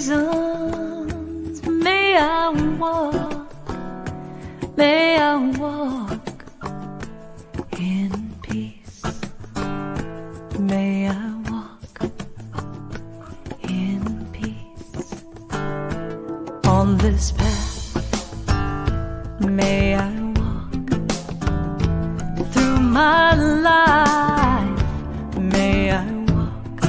seasons. May I walk in peace. May I walk in peace on this path. May I walk through my life. May I walk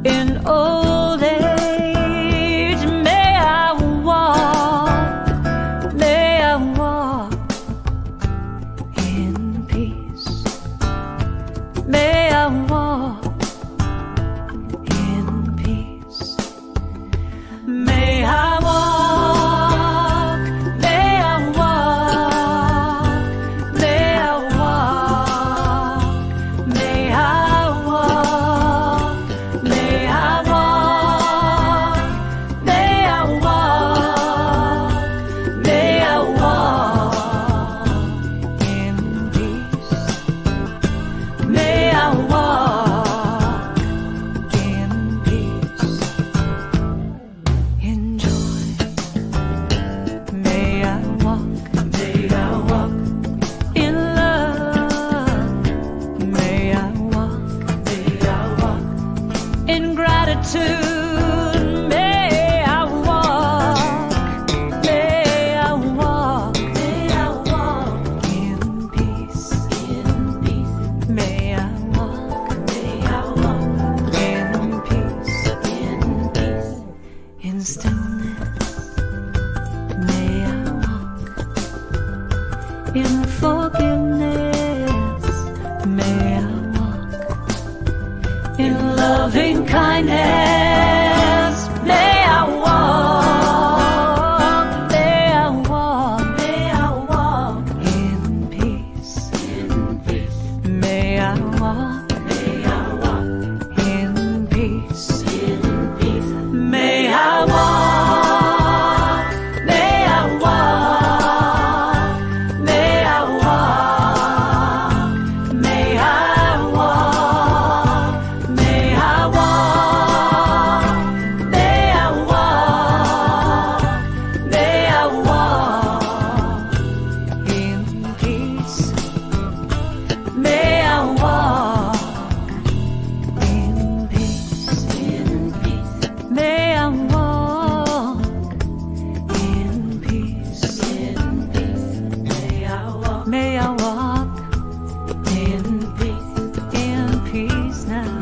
in old age. May I walk in peace. May I walk in peace. May I walk, may I walk, may I walk, may I walk, may I walk, may I walk, may I walk in peace. May I walk in peace, in joy. May I walk in love. May I walk in gratitude. May I walk in peace. May I walk in peace, in stillness. May I walk in forgiveness. May I walk in loving kindness. May I walk in peace. May I walk in peace. May I walk, may I walk, may I walk, may I walk, may I walk, may I walk, may I walk in peace. May I walk in peace. May I walk in peace. May I walk in peace now.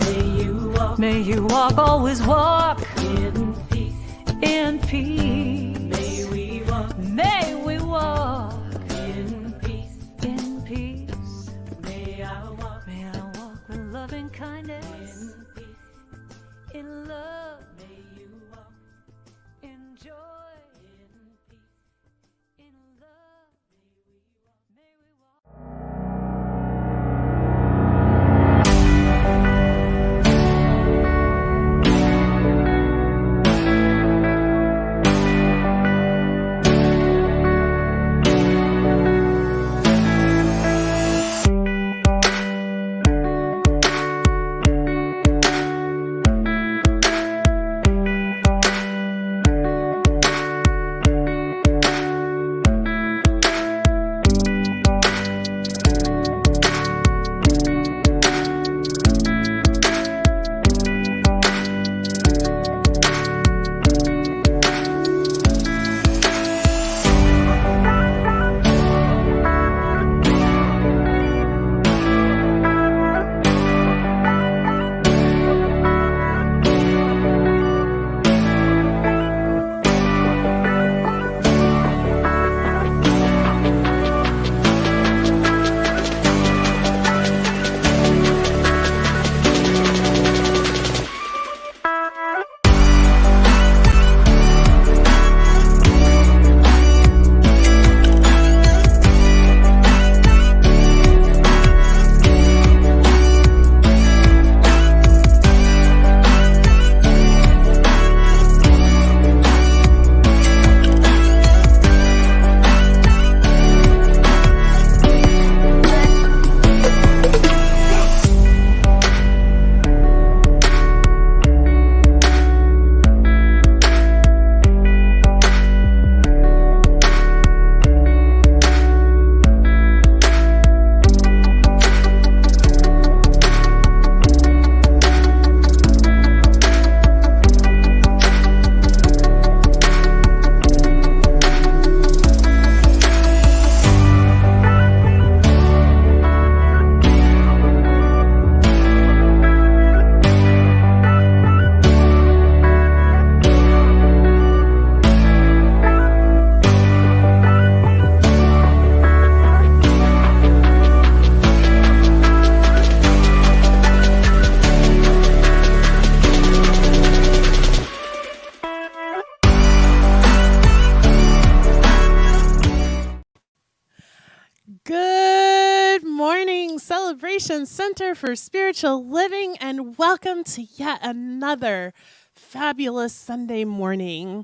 May you walk, always walk in peace. May we walk in peace. May I walk with loving kindness, in love. May you walk in joy, in love. May we walk. Celebration Center for Spiritual Living, and welcome to yet another fabulous Sunday morning.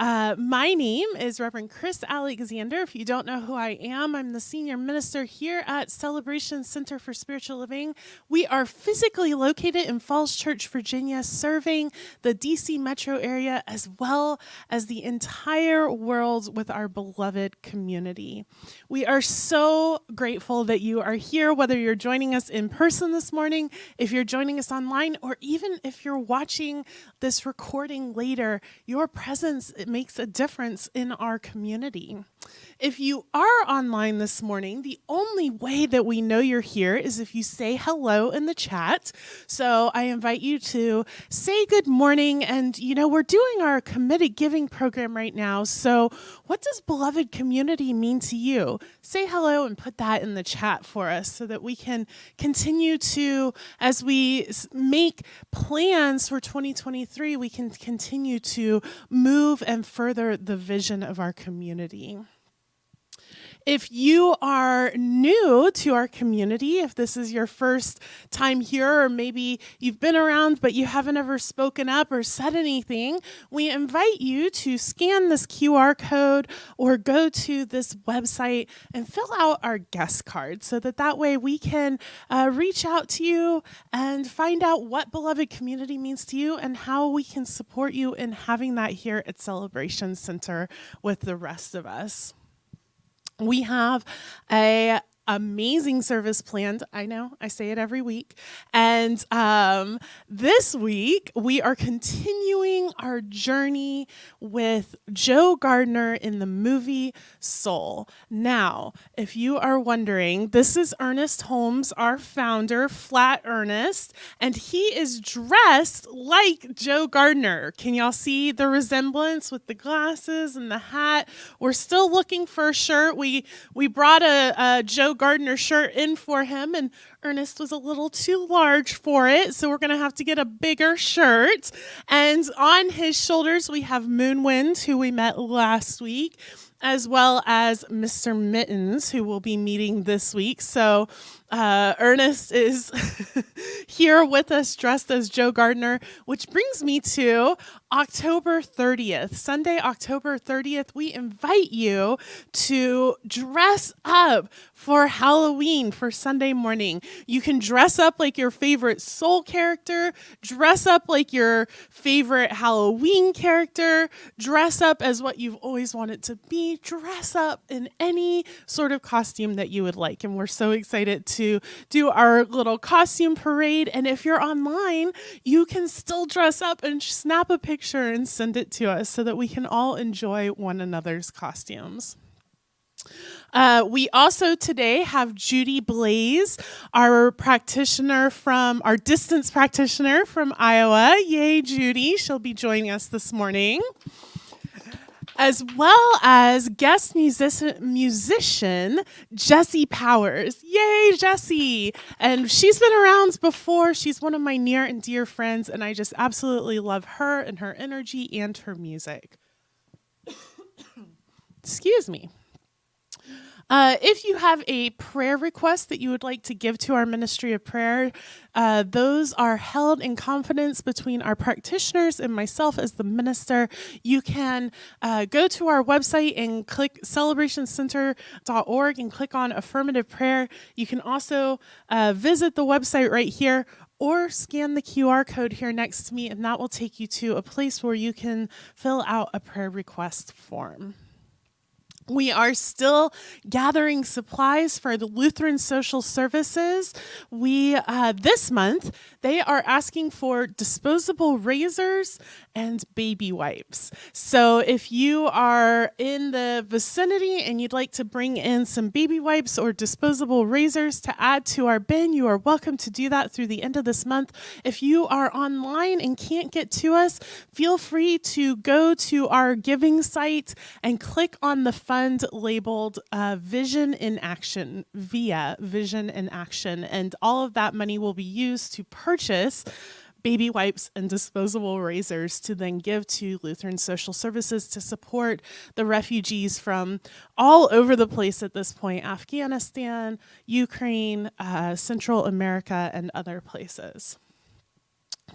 My name is Reverend Chris Alexander. If you don't know who I am, I'm the senior minister here at Celebration Center for Spiritual Living. We are physically located in Falls Church, Virginia, serving the DC metro area as well as the entire world with our beloved community. We are so grateful that you are here, whether you're joining us in person this morning, if you're joining us online, or even if you're watching this recording later. Your presence, it makes a difference in our community. If you are online this morning, the only way that we know you're here is if you say hello in the chat. So I invite you to say good morning. And, we're doing our committed giving program right now. So what does beloved community mean to you? Say hello and put that in the chat for us so that we can continue to, as we make plans for 2023, we can continue to move and further the vision of our community. If you are new to our community, if this is your first time here, or maybe you've been around but you haven't ever spoken up or said anything, we invite you to scan this QR code or go to this website and fill out our guest card so that way we can reach out to you and find out what beloved community means to you and how we can support you in having that here at Celebration Center with the rest of us. We have a amazing service planned. I know, I say it every week. And this week, we are continuing our journey with Joe Gardner in the movie Soul. Now, if you are wondering, this is Ernest Holmes, our founder, Flat Ernest, and he is dressed like Joe Gardner. Can y'all see the resemblance with the glasses and the hat? We're still looking for a shirt. We brought a Joe Gardner shirt in for him, and Ernest was a little too large for it, so we're going to have to get a bigger shirt. And on his shoulders, we have Moonwind, who we met last week, as well as Mr. Mittens, who we'll be meeting this week. So Ernest is here with us dressed as Joe Gardner, which brings me to October 30th. Sunday, October 30th, we invite you to dress up for Halloween for Sunday morning. You can dress up like your favorite Soul character, dress up like your favorite Halloween character, dress up as what you've always wanted to be, dress up in any sort of costume that you would like. And we're so excited to do our little costume parade. And if you're online, you can still dress up and snap a picture and send it to us so that we can all enjoy one another's costumes. We also today have Judy Blaze, our distance practitioner from Iowa. Yay, Judy. She'll be joining us this morning. As well as guest musician Jessie Powers. Yay, Jessie! And she's been around before. She's one of my near and dear friends, and I just absolutely love her and her energy and her music. Excuse me. If you have a prayer request that you would like to give to our ministry of prayer, those are held in confidence between our practitioners and myself as the minister. You can go to our website and click celebrationcenter.org and click on affirmative prayer. You can also visit the website right here or scan the QR code here next to me, and that will take you to a place where you can fill out a prayer request form. We are still gathering supplies for the Lutheran Social Services. This month, they are asking for disposable razors and baby wipes. So if you are in the vicinity and you'd like to bring in some baby wipes or disposable razors to add to our bin, you are welcome to do that through the end of this month. If you are online and can't get to us, feel free to go to our giving site and click on the fund labeled Vision in Action, via Vision in Action, and all of that money will be used to purchase baby wipes and disposable razors to then give to Lutheran Social Services to support the refugees from all over the place at this point: Afghanistan, Ukraine, Central America, and other places.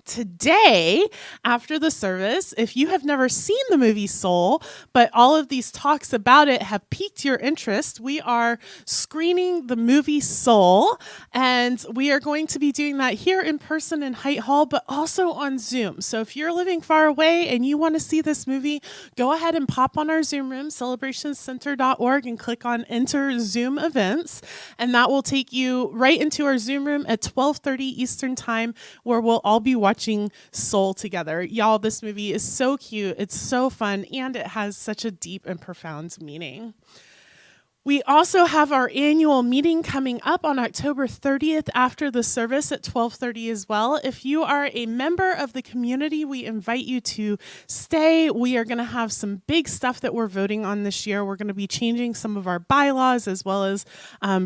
Today, after the service, if you have never seen the movie Soul, but all of these talks about it have piqued your interest, we are screening the movie Soul, and we are going to be doing that here in person in Height Hall, but also on Zoom. So if you're living far away and you want to see this movie, go ahead and pop on our Zoom room, celebrationcenter.org, and click on Enter Zoom Events, and that will take you right into our Zoom room at 12:30 Eastern Time, where we'll all be watching Soul together. Y'all, this movie is so cute, it's so fun, and it has such a deep and profound meaning. We also have our annual meeting coming up on October 30th after the service at 12:30 as well. If you are a member of the community, we invite you to stay. We are going to have some big stuff that we're voting on this year. We're going to be changing some of our bylaws, as well as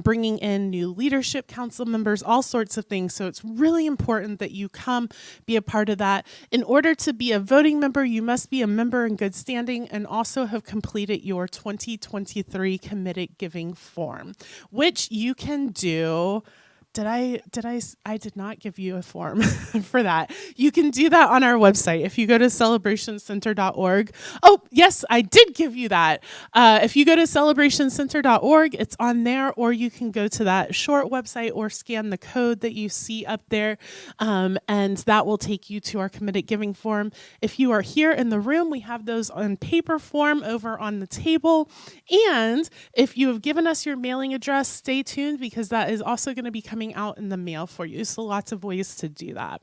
bringing in new leadership council members, all sorts of things. So it's really important that you come be a part of that. In order to be a voting member, you must be a member in good standing and also have completed your 2023 committed giving form, which you can do. I did not give you a form for that. You can do that on our website. If you go to celebrationcenter.org. Oh, yes, I did give you that. If you go to celebrationcenter.org, it's on there, or you can go to that short website or scan the code that you see up there, and that will take you to our committed giving form. If you are here in the room, we have those on paper form over on the table. And if you have given us your mailing address, stay tuned, because that is also going to be coming out in the mail for you. So lots of ways to do that.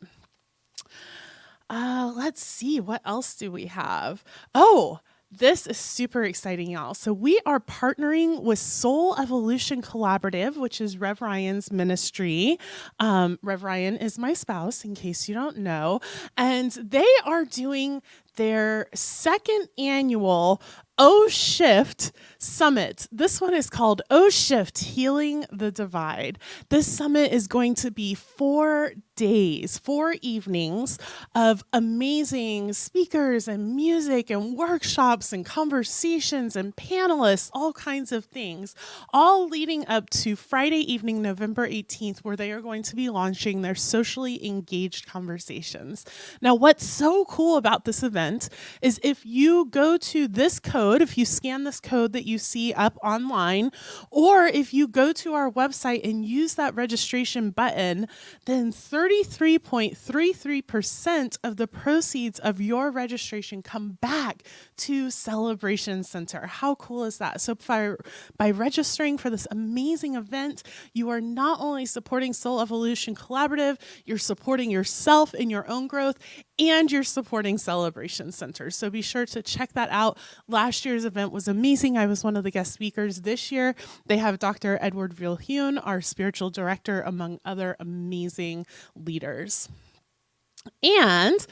Let's see, what else do we have? Oh, this is super exciting, y'all. So we are partnering with Soul Evolution Collaborative, which is Rev Ryan's ministry. Rev Ryan is my spouse, in case you don't know. And they are doing their second annual O-Shift Summit. This one is called O-Shift Healing the Divide. This summit is going to be 4 days, 4 evenings of amazing speakers and music and workshops and conversations and panelists, all kinds of things, all leading up to Friday evening, November 18th, where they are going to be launching their socially engaged conversations. Now, what's so cool about this event is if you go to this code, if you scan this code that you see up online, or if you go to our website and use that registration button, then 33.33% of the proceeds of your registration come back to Celebration Center. How cool is that? So by registering for this amazing event, you are not only supporting Soul Evolution Collaborative, you're supporting yourself in your own growth, and you're supporting Celebration Center. So be sure to check that out. Last year's event was amazing. I was one of the guest speakers. This year, they have Dr. Edward Vilhune, our spiritual director, among other amazing leaders. And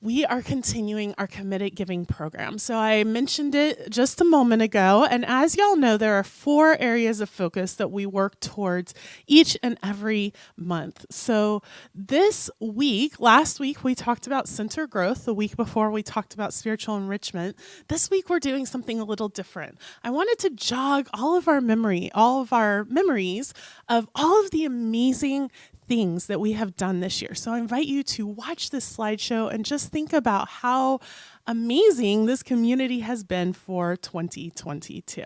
we are continuing our committed giving program. So I mentioned it just a moment ago. And as y'all know, there are 4 areas of focus that we work towards each and every month. So this week, last week, we talked about center growth. The week before, we talked about spiritual enrichment. This week, we're doing something a little different. I wanted to jog all of our memories of all of the amazing things that we have done this year. So I invite you to watch this slideshow and just think about how amazing this community has been for 2022.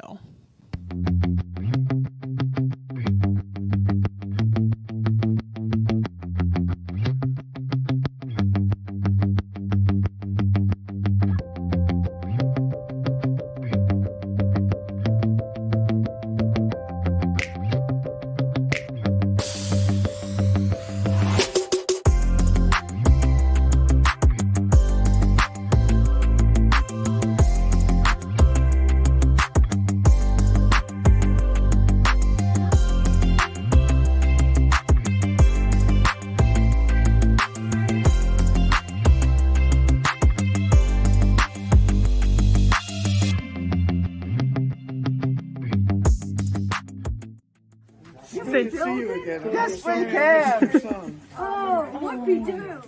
See you again. Yes, we can. Oh, what we do?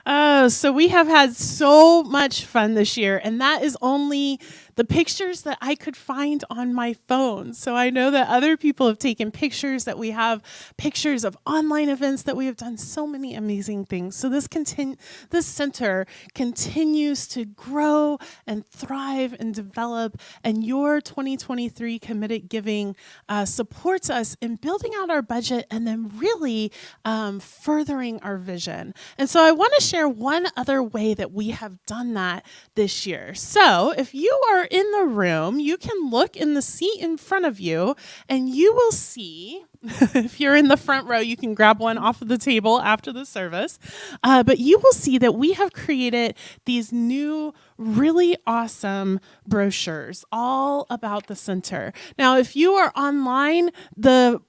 Oh, so we have had so much fun this year, and that is only the pictures that I could find on my phone. So I know that other people have taken pictures, that we have pictures of online events, that we have done so many amazing things. So this center continues to grow and thrive and develop, and your 2023 committed giving supports us in building out our budget and then really furthering our vision. And so I want to share one other way that we have done that this year. So if you are in the room, you can look in the seat in front of you and you will see, if you're in the front row, you can grab one off of the table after the service, but you will see that we have created these new really awesome brochures all about the center. Now, if you are online, the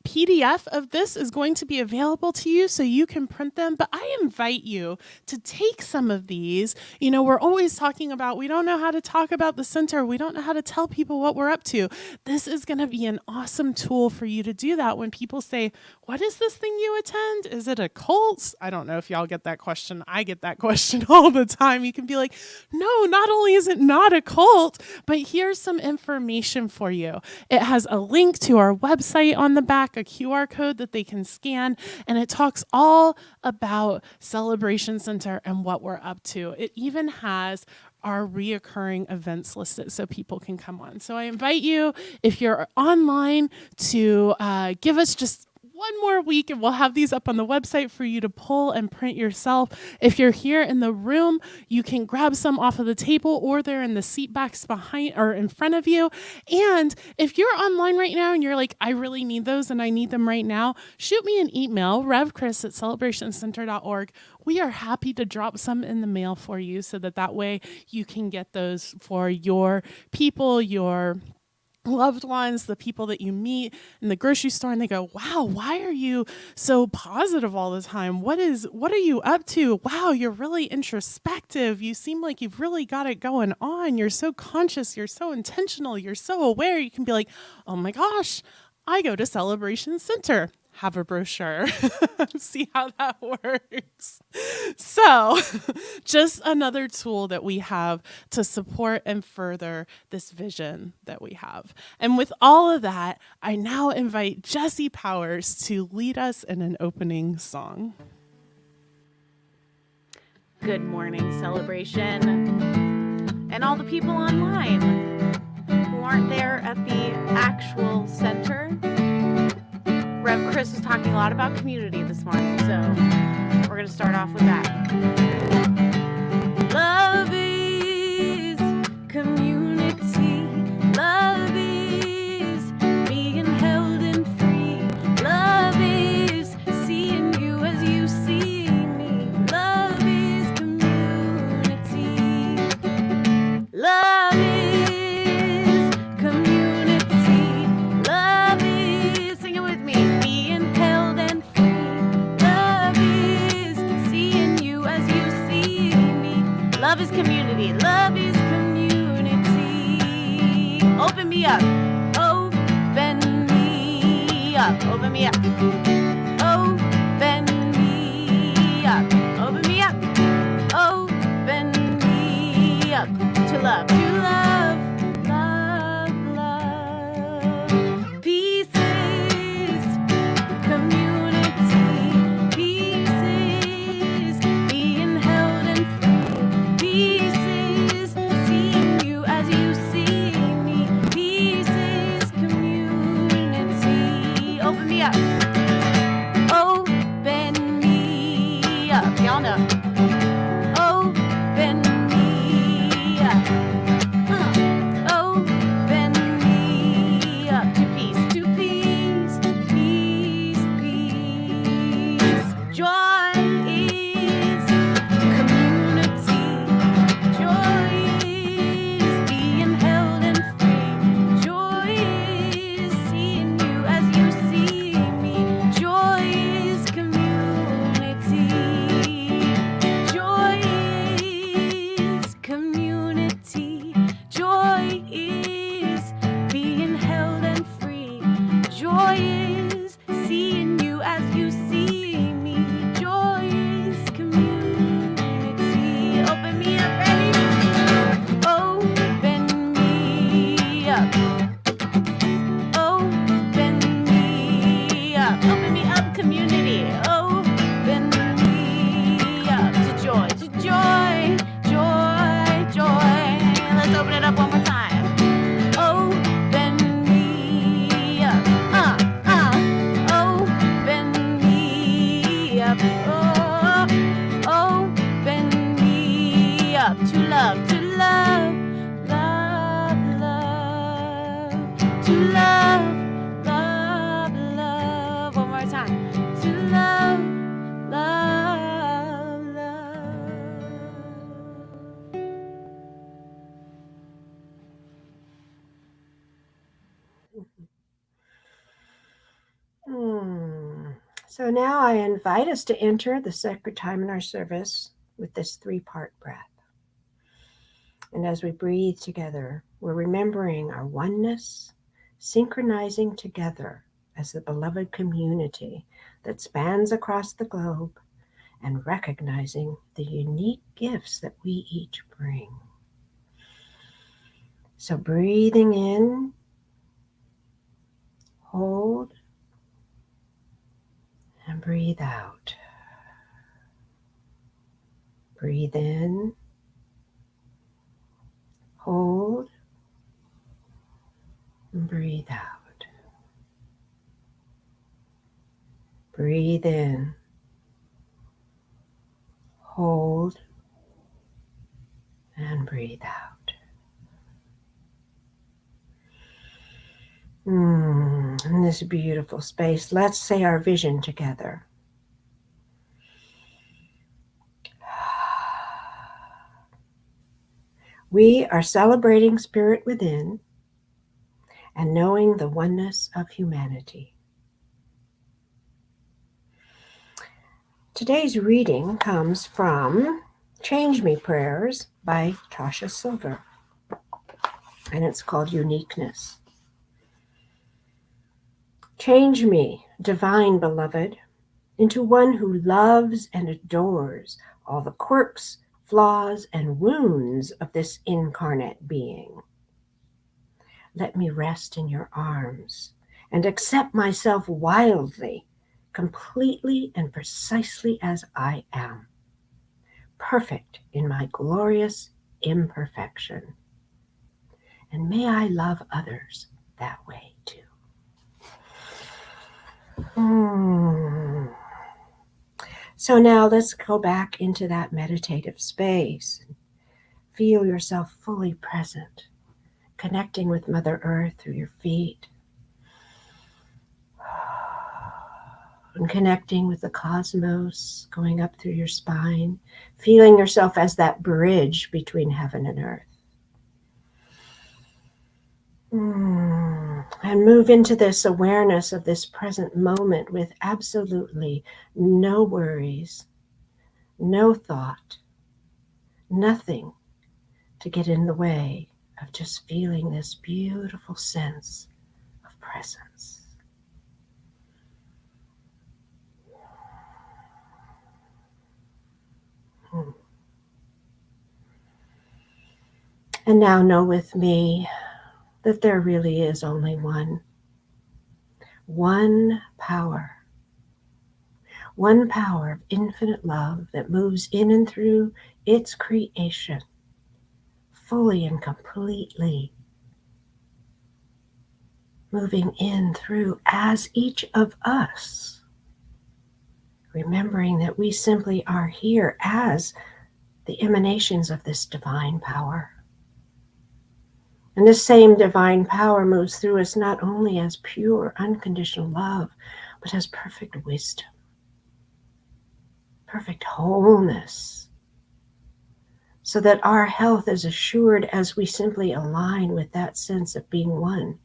PDF of this is going to be available to you so you can print them, but I invite you to take some of these. You know, we're always talking about, we don't know how to talk about the center. We don't know how to tell people what we're up to. This is going to be an awesome tool for you to do that when people say, what is this thing you attend? Is it a cult? I don't know if y'all get that question. I get that question all the time. You can be like, no, not only is it not a cult, but here's some information for you. It has a link to our website on the back, a QR code that they can scan, and it talks all about Celebration Center and what we're up to. It even has our reoccurring events listed so people can come on. So I invite you, if you're online, to give us just one more week and we'll have these up on the website for you to pull and print yourself. If you're here in the room, you can grab some off of the table or they're in the seat backs behind or in front of you. And if you're online right now and you're like, I really need those and I need them right now, shoot me an email, revchris@celebrationcenter.org. We are happy to drop some in the mail for you so that way you can get those for your people, your loved ones, the people that you meet in the grocery store, and they go, wow, why are you so positive all the time? What are you up to? Wow, you're really introspective. You seem like you've really got it going on. You're so conscious. You're so intentional. You're so aware. You can be like, oh my gosh, I go to Celebration Center. Have a brochure. See how that works. So just another tool that we have to support and further this vision that we have. And with all of that, I now invite Jesse Powers to lead us in an opening song. Good morning, Celebration, and all the people online who aren't there at the actual center. Rev Chris was talking a lot about community this morning, so we're going to start off with that. Love is community. Love is being held and free. Love is seeing you as you see me. Love is community. Love is community. Love is, sing it with me. Love is community. Love is community. Open me up. Open me up. Open me up. Open me up. Open me up. Open me up. To love. To love. Love. Love. Peace is community. Peace is being held and pieces, seeing you as you see me. Pieces, community. Open me up. So now I invite us to enter the sacred time in our service with this 3-part breath. And as we breathe together, we're remembering our oneness, synchronizing together as the beloved community that spans across the globe, and recognizing the unique gifts that we each bring. So breathing in, hold, and breathe out. Breathe in, hold, and breathe out. Breathe in, hold, and breathe out. In this beautiful space, let's say our vision together. We are celebrating spirit within and knowing the oneness of humanity. Today's reading comes from Change Me Prayers by Tasha Silver, and it's called Uniqueness. Change me, divine beloved, into one who loves and adores all the quirks, flaws, and wounds of this incarnate being. Let me rest in your arms and accept myself wildly, completely and precisely as I am, perfect in my glorious imperfection. And may I love others that way too. So now let's go back into that meditative space. Feel yourself fully present, connecting with Mother Earth through your feet, and connecting with the cosmos, going up through your spine, feeling yourself as that bridge between heaven and earth. And move into this awareness of this present moment with absolutely no worries, no thought, nothing to get in the way of just feeling this beautiful sense of presence. And now know with me that there really is only one power of infinite love that moves in and through its creation, fully and completely, moving in through as each of us, remembering that we simply are here as the emanations of this divine power. And this same divine power moves through us not only as pure, unconditional love, but as perfect wisdom, perfect wholeness, so that our health is assured as we simply align with that sense of being one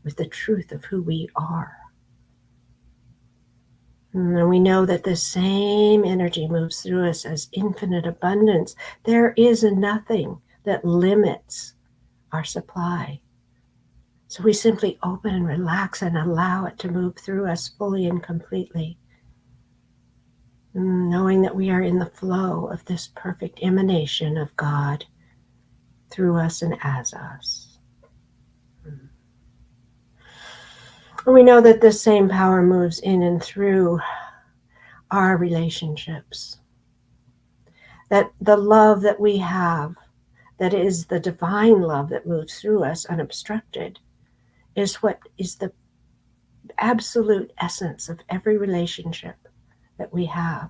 with the truth of who we are. And we know that the same energy moves through us as infinite abundance. There is nothing that limits our supply. So we simply open and relax and allow it to move through us fully and completely, knowing that we are in the flow of this perfect emanation of God through us and as us. And we know that this same power moves in and through our relationships, that the love that we have, that is the divine love that moves through us unobstructed, is what is the absolute essence of every relationship that we have.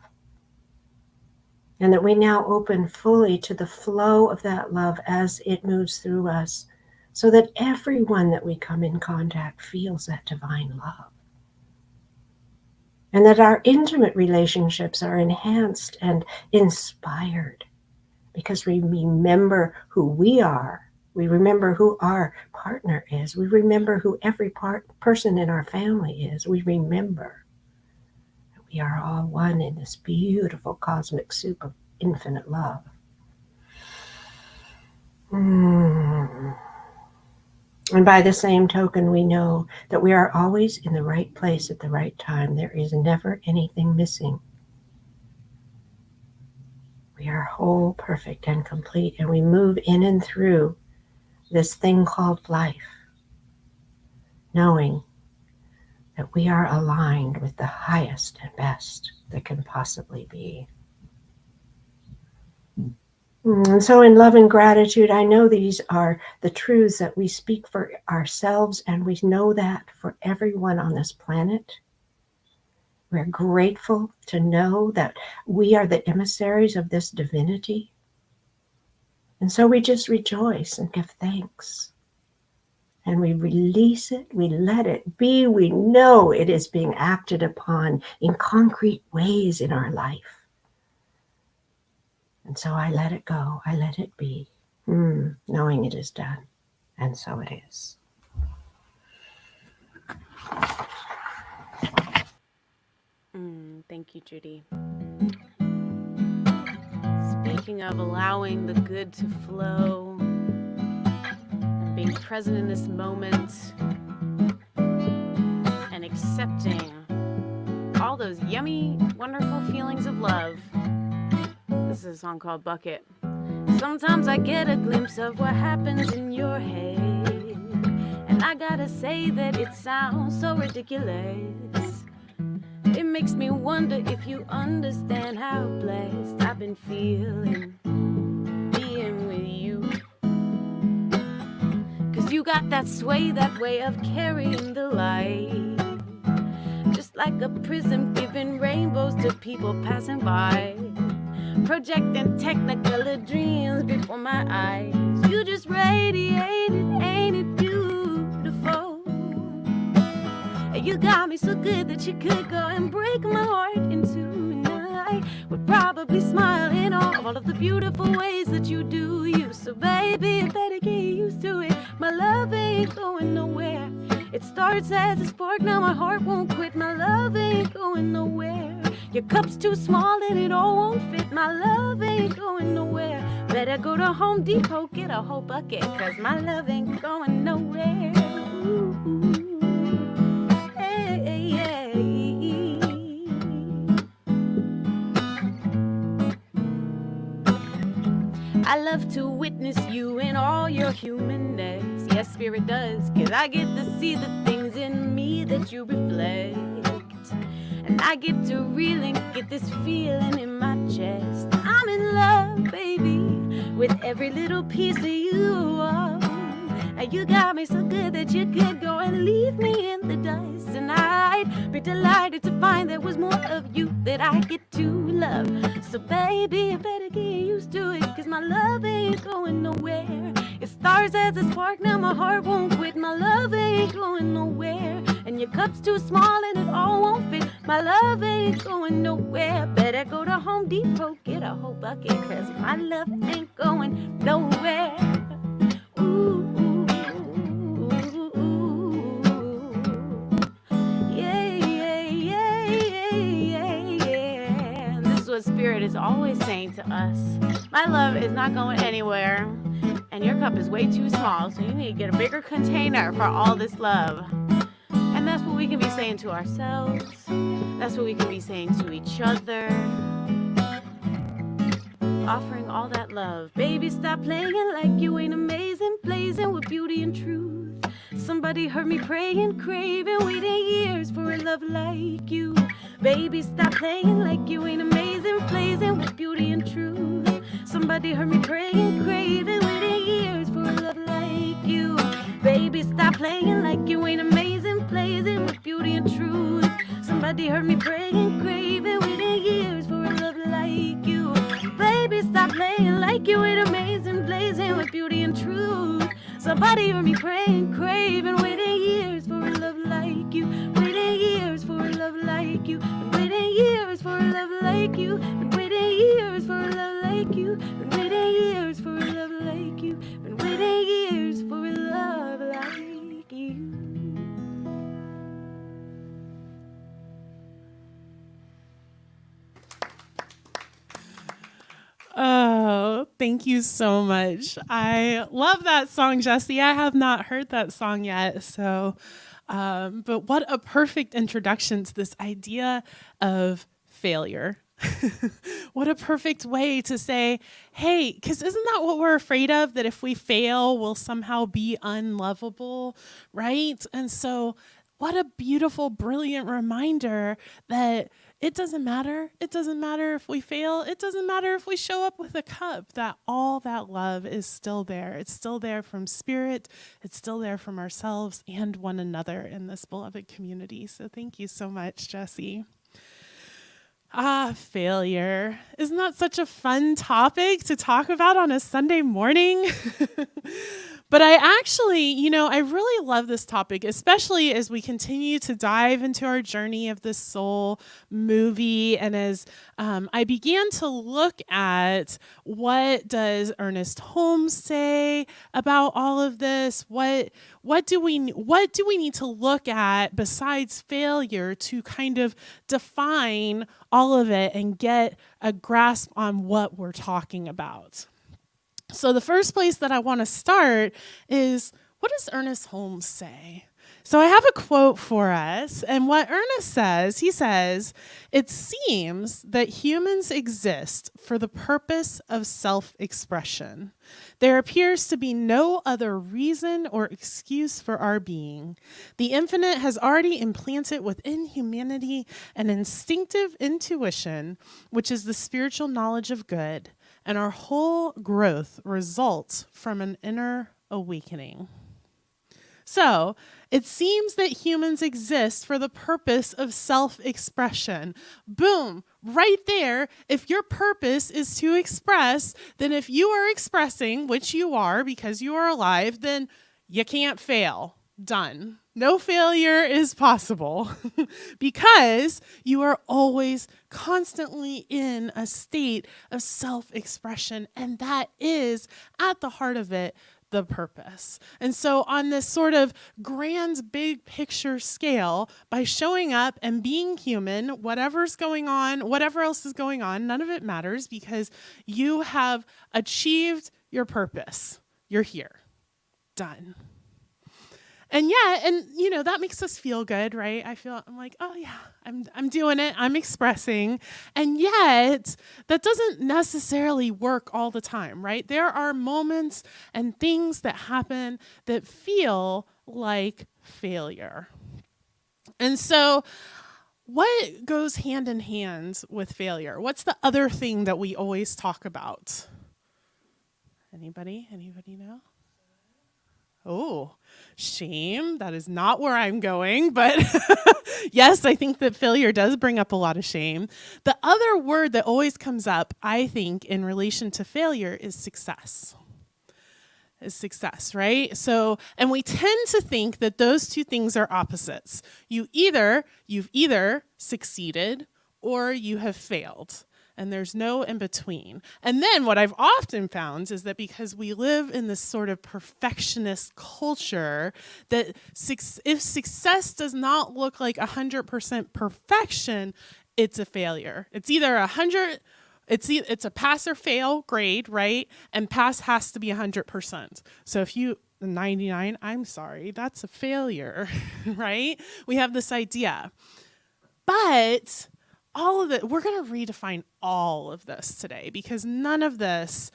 And that we now open fully to the flow of that love as it moves through us, so that everyone that we come in contact feels that divine love. And that our intimate relationships are enhanced and inspired because we remember who we are. We remember who our partner is. We remember who every person in our family is. We remember. We are all one in this beautiful cosmic soup of infinite love. And by the same token, we know that we are always in the right place at the right time. There is never anything missing. We are whole, perfect, and complete, and we move in and through this thing called life, knowing that we are aligned with the highest and best that can possibly be. And so in love and gratitude, I know these are the truths that we speak for ourselves, and we know that for everyone on this planet. We're grateful to know that we are the emissaries of this divinity. And so we just rejoice and give thanks. And we release it, we let it be. We know it is being acted upon in concrete ways in our life. And so I let it go, I let it be, knowing it is done. And so it is. Thank you, Judy. Speaking of allowing the good to flow and being present in this moment and accepting all those yummy, wonderful feelings of love. This is a song called Bucket. Sometimes I get a glimpse of what happens in your head, and I gotta say that it sounds so ridiculous. It makes me wonder if you understand how blessed I've been feeling being with you. 'Cause you got that sway, that way of carrying the light, just like a prism giving rainbows to people passing by, projecting technicolor dreams before my eyes. You just radiate it, ain't it beautiful? You got me so good that you could go and break my heart in two, and I would probably smile in all of the beautiful ways that you do you. So baby, I better get used to it. My love ain't going nowhere. It starts as a spark, now my heart won't quit. My love ain't going nowhere. Your cup's too small and it all won't fit. My love ain't going nowhere. Better go to Home Depot, get a whole bucket, 'cause my love ain't going nowhere. Ooh. I love to witness you in all your humanness. Yes, spirit does, 'cause I get to see the things in me that you reflect. And I get to really get this feeling in my chest. I'm in love, baby, with every little piece of you. And you got me so good that you could go and leave me in the dust. And I'd be delighted to find there was more of you that I get to love. So baby, I better get used to it, 'cause my love ain't going nowhere. It starts as a spark, now my heart won't quit. My love ain't going nowhere. And your cup's too small and it all won't fit. My love ain't going nowhere. Better go to Home Depot, get a whole bucket, 'cause my love ain't going nowhere. Ooh. Spirit is always saying to us, my love is not going anywhere, and your cup is way too small, so you need to get a bigger container for all this love. And that's what we can be saying to ourselves. That's what we can be saying to each other. Offering all that love. Baby, stop playing like you ain't amazing, blazing with beauty and truth. Somebody heard me praying, craving, waiting years for a love like you. Baby, stop playing like you ain't amazing, blazing with beauty and truth. Somebody heard me praying, craving, waiting years for a love like you. Baby, stop playing like you ain't amazing, blazing with beauty and truth. Somebody heard me praying, craving, waiting years for a love like you. Baby, stop playing like you ain't amazing, blazing with beauty and truth. Somebody heard me praying, craving, waiting years for a love like you. Waiting years for a love like you. Waiting years for a love like you. Waiting years for a love like you. Waiting years for a love like you. Waiting years for a love like you. Oh, thank you so much. I love that song, Jesse. I have not heard that song yet. But what a perfect introduction to this idea of failure. What a perfect way to say, hey, because isn't that what we're afraid of? That if we fail, we'll somehow be unlovable, right? And so, what a beautiful, brilliant reminder that it doesn't matter. It doesn't matter if we fail. It doesn't matter if we show up with a cup, that all that love is still there. It's still there from Spirit. It's still there from ourselves and one another in this beloved community. So thank you so much, Jesse. Failure. Isn't that such a fun topic to talk about on a Sunday morning? But I actually, I really love this topic, especially as we continue to dive into our journey of the soul movie. And as I began to look at what does Ernest Holmes say about all of this, what do we need to look at besides failure to kind of define all of it and get a grasp on what we're talking about. So the first place that I want to start is, what does Ernest Holmes say? So I have a quote for us, and what Ernest says, he says, "It seems that humans exist for the purpose of self-expression. There appears to be no other reason or excuse for our being. The infinite has already implanted within humanity an instinctive intuition, which is the spiritual knowledge of good, and our whole growth results from an inner awakening." So, it seems that humans exist for the purpose of self-expression. Boom, right there. If your purpose is to express, then if you are expressing, which you are because you are alive, then you can't fail. Done. No failure is possible because you are always constantly in a state of self-expression, and that is, at the heart of it, the purpose. And so on this sort of grand big picture scale, by showing up and being human, whatever's going on, whatever else is going on, none of it matters because you have achieved your purpose. You're here. Done. And yet, that makes us feel good, right? I'm like, oh yeah, I'm doing it. I'm expressing. And yet, that doesn't necessarily work all the time, right? There are moments and things that happen that feel like failure. And so, what goes hand in hand with failure? What's the other thing that we always talk about? Anybody know? Oh, shame. That is not where I'm going, but yes, I think that failure does bring up a lot of shame. The other word that always comes up, I think, in relation to failure is success. Right? So, and we tend to think that those two things are opposites. You've either succeeded or you have failed. And there's no in between. And then what I've often found is that because we live in this sort of perfectionist culture, that if success does not look like 100% perfection, it's a failure. It's either 100, it's a pass or fail grade, right? And pass has to be 100%. So if you 99, I'm sorry, that's a failure, right? We have this idea. But all of it, we're going to redefine all of this today because none of this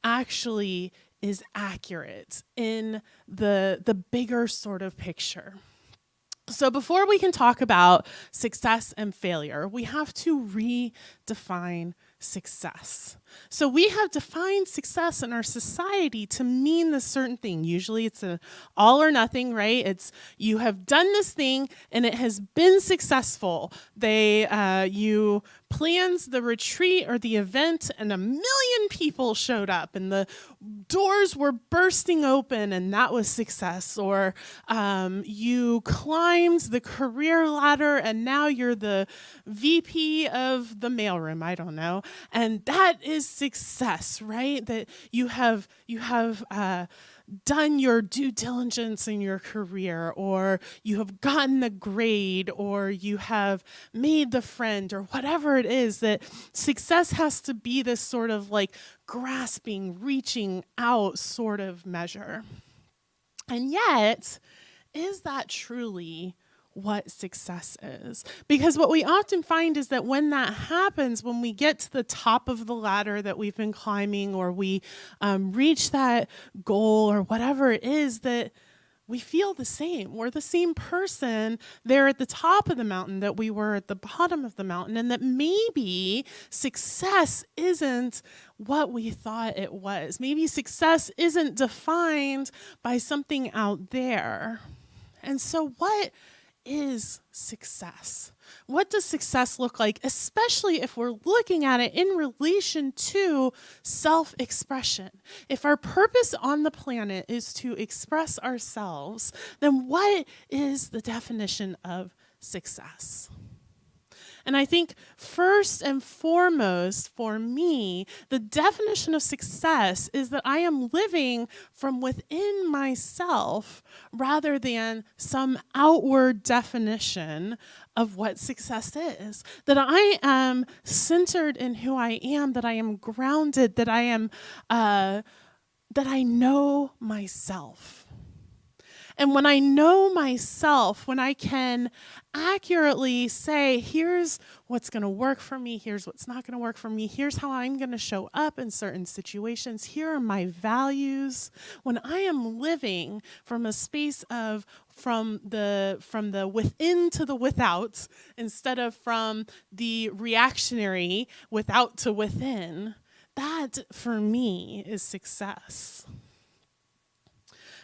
actually is accurate in the bigger sort of picture. So before we can talk about success and failure, we have to redefine success. So we have defined success in our society to mean this certain thing. Usually it's an all or nothing, right? It's you have done this thing and it has been successful. You planned the retreat or the event and 1 million people showed up and the doors were bursting open and that was success. Or you climbed the career ladder and now you're the VP of the mailroom, I don't know. And that is success, right? That you have done your due diligence in your career, or you have gotten the grade, or you have made the friend, or whatever it is, that success has to be this sort of like grasping, reaching out sort of measure. And yet, is that truly what success is? Because what we often find is that when that happens, when we get to the top of the ladder that we've been climbing, or we reach that goal or whatever it is, that we feel the same. We're the same person there at the top of the mountain that we were at the bottom of the mountain, and that maybe success isn't what we thought it was. Maybe success isn't defined by something out there. And so what is success? What does success look like, especially if we're looking at it in relation to self-expression? If our purpose on the planet is to express ourselves, then what is the definition of success? And I think first and foremost for me, the definition of success is that I am living from within myself rather than some outward definition of what success is. That I am centered in who I am, that I am grounded, that I am, that I know myself. And when I know myself, when I can accurately say, here's what's going to work for me, here's what's not going to work for me, here's how I'm going to show up in certain situations, here are my values. When I am living from a space of from the within to the without, instead of from the reactionary without to within, that for me is success.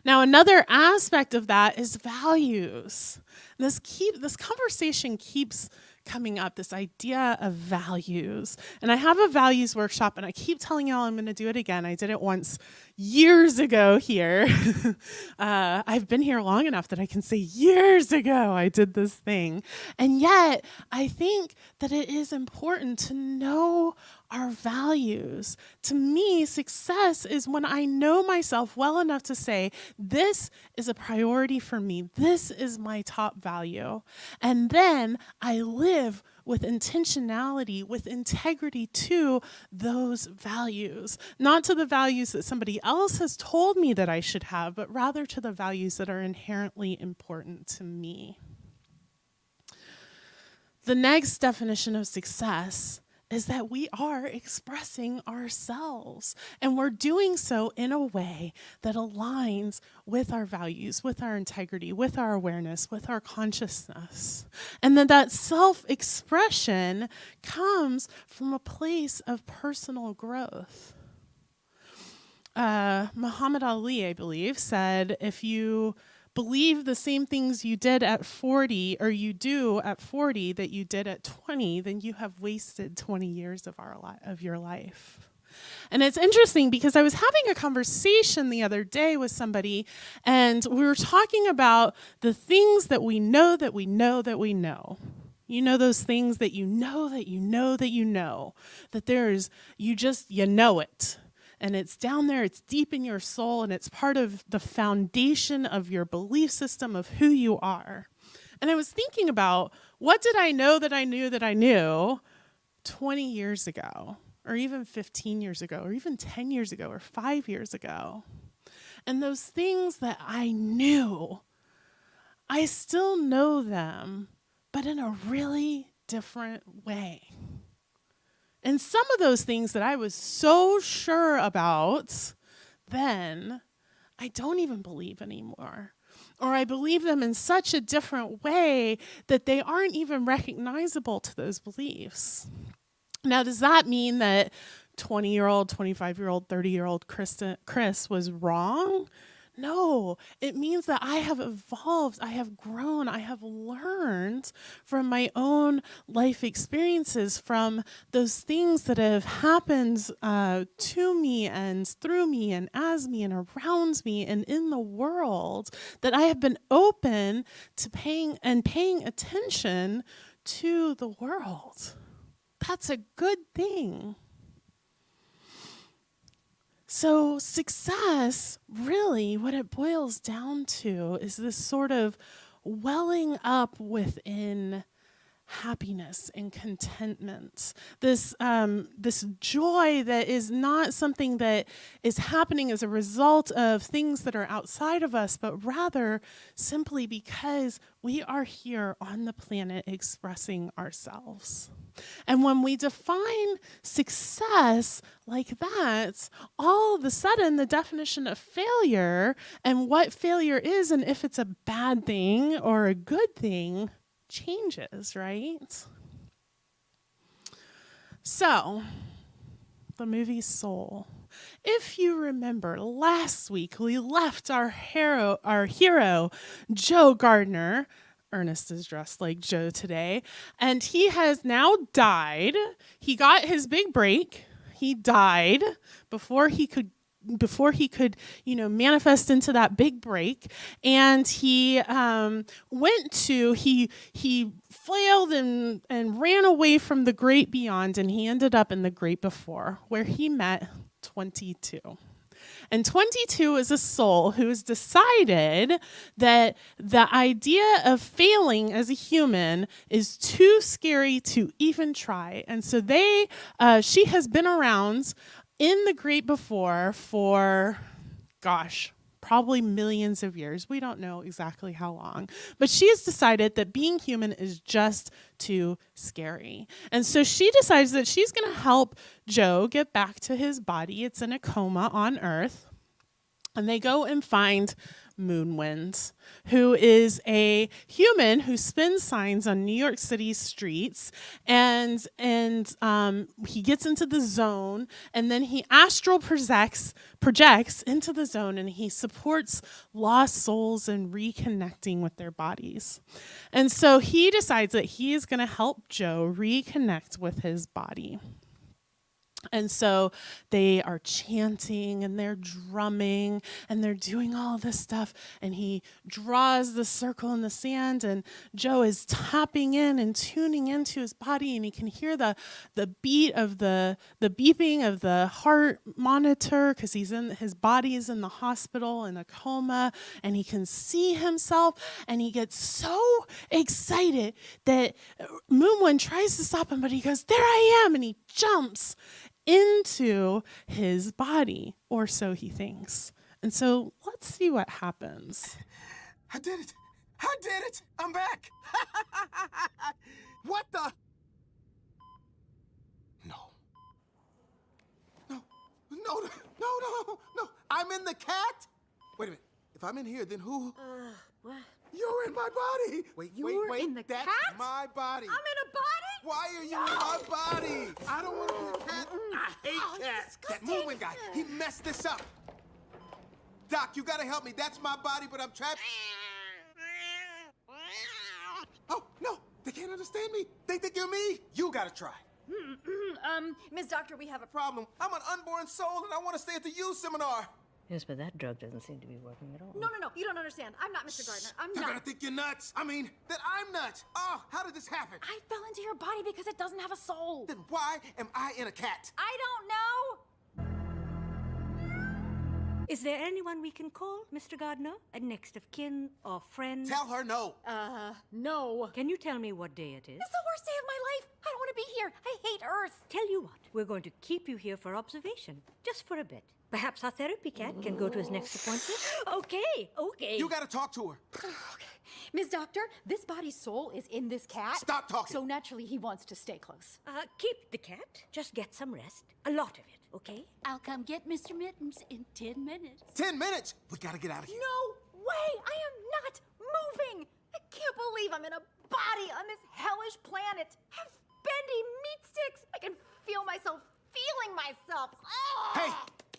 Now, another aspect of that is values. This conversation keeps coming up, this idea of values. And I have a values workshop, and I keep telling y'all I'm going to do it again. I did it once years ago here. I've been here long enough that I can say years ago I did this thing. And yet, I think that it is important to know our values. To me, success is when I know myself well enough to say, this is a priority for me. This is my top value. And then I live with intentionality, with integrity to those values. Not to the values that somebody else has told me that I should have, but rather to the values that are inherently important to me. The next definition of success is that we are expressing ourselves, and we're doing so in a way that aligns with our values, with our integrity, with our awareness, with our consciousness. And that self-expression comes from a place of personal growth. Muhammad Ali, I believe, said, if you believe the same things you did at 40, or you do at 40 that you did at 20, then you have wasted 20 years of your life. And it's interesting because I was having a conversation the other day with somebody, and we were talking about the things that we know that we know that we know. You know those things that you know that you know that you know, that you know it. And it's down there, it's deep in your soul, and it's part of the foundation of your belief system of who you are. And I was thinking about, what did I know that I knew that I knew 20 years ago, or even 15 years ago, or even 10 years ago, or 5 years ago? And those things that I knew, I still know them, but in a really different way. And some of those things that I was so sure about then, I don't even believe anymore. Or I believe them in such a different way that they aren't even recognizable to those beliefs. Now, does that mean that 20-year-old, 25-year-old, 30-year-old Chris was wrong? No, it means that I have evolved, I have grown, I have learned from my own life experiences, from those things that have happened to me and through me and as me and around me and in the world, that I have been open to paying attention to the world. That's a good thing. So success, really, what it boils down to is this sort of welling up within happiness and contentment. This joy that is not something that is happening as a result of things that are outside of us, but rather simply because we are here on the planet expressing ourselves. And when we define success like that, all of a sudden the definition of failure and what failure is and if it's a bad thing or a good thing changes, right? So, the movie Soul. If you remember, last week we left our hero, Joe Gardner. Ernest is dressed like Joe today, and he has now died. He got his big break. He died before he could manifest into that big break. And he he flailed and ran away from the great beyond, and he ended up in the great before, where he met 22. And 22 is a soul who has decided that the idea of failing as a human is too scary to even try. And so she has been around in the great before for, probably millions of years. We don't know exactly how long. But she has decided that being human is just too scary. And so she decides that she's going to help Joe get back to his body. It's in a coma on Earth. And they go and find Moonwind, who is a human who spins signs on New York City streets, and he gets into the zone, and then he astral projects into the zone, and he supports lost souls in reconnecting with their bodies. And so he decides that he is going to help Joe reconnect with his body. And so they are chanting and they're drumming and they're doing all this stuff. And he draws the circle in the sand, and Joe is tapping in and tuning into his body, and he can hear the beat of the beeping of the heart monitor because his body is in the hospital in a coma, and he can see himself, and he gets so excited that Moonwind tries to stop him, but he goes, "There I am," and he jumps into his body, or so he thinks. And so let's see what happens. I did it! I'm back! What the? No. I'm in the cat? Wait a minute. If I'm in here, then who? What? You're in my body! Wait. in the That's cat? my body. I'm in a body? Why are you in my body? I don't want to be a cat. I hate cats. That disgusting. moving guy, he messed this up. Doc, you gotta help me. That's my body, but I'm trapped. Oh, no, they can't understand me. They think you're me. You gotta try. Miss Doctor, we have a Problem, I'm an unborn soul and I want to stay at the youth seminar. Yes, but that drug doesn't seem to be working at all. No, you don't understand. I'm not Mr. Gardner. I'm They're gonna not. think you're nuts. I mean, that I'm nuts. Oh, how did this happen? I fell into your body because it doesn't have a soul. Then why am I in a cat? I don't know. Is there anyone we can call, Mr. Gardner? A next of kin or friend? Tell her no. No. Can you tell me what day it is? It's the worst day of my life. I don't want to be here. I hate Earth. Tell you what, we're going to keep you here for observation, just for a bit. Perhaps our therapy cat can go to his next appointment. Okay. You gotta talk to her. Okay. Miss Doctor, this body's soul is in this cat. Stop talking. So naturally he wants to stay close. Keep the cat. Just get some rest. A lot of it, okay? I'll come get Mr. Mittens in 10 minutes. 10 minutes. We gotta get out of here. No way! I am not moving! I can't believe I'm in a body on this hellish planet. I have bendy meat sticks. I can feel myself feeling myself. Ugh! Hey,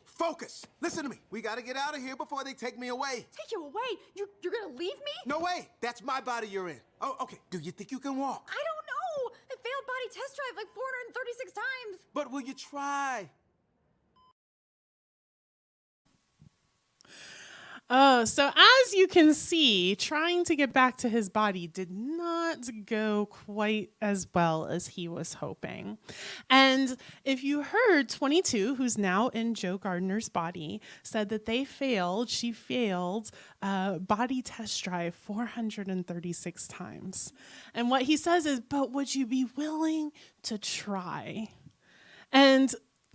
focus. Listen to me. We gotta get out of here before they take me away. Take you away? You're gonna leave me? No way. That's my body you're in. Oh, okay. Do you think you can walk? I don't know. I failed body test drive like 436 times. But will you try? Oh, so as you can see, trying to get back to his body did not go quite as well as he was hoping. And if you heard 22, who's now in Joe Gardner's body, said that she failed body test drive 436 times. And what he says is, but would you be willing to try? And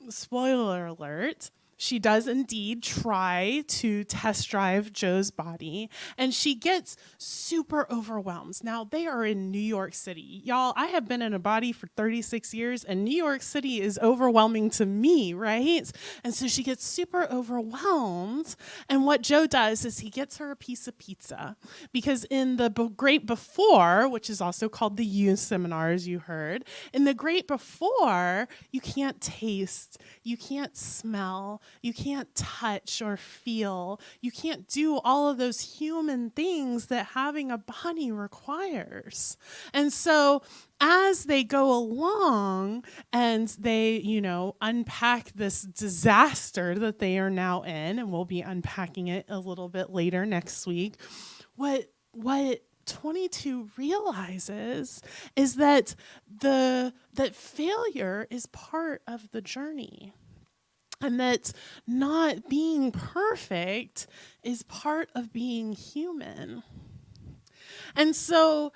spoiler alert, she does indeed try to test drive Joe's body, and she gets super overwhelmed. Now, they are in New York City. Y'all, I have been in a body for 36 years, and New York City is overwhelming to me, right? And so she gets super overwhelmed, and what Joe does is he gets her a piece of pizza, because in the great before, which is also called the youth seminar, as you heard, in the great before, you can't taste, you can't smell, you can't touch or feel. You can't do all of those human things that having a body requires. And so as they go along and they, unpack this disaster that they are now in, and we'll be unpacking it a little bit later next week, what 22 realizes is that that failure is part of the journey. And that not being perfect is part of being human. And so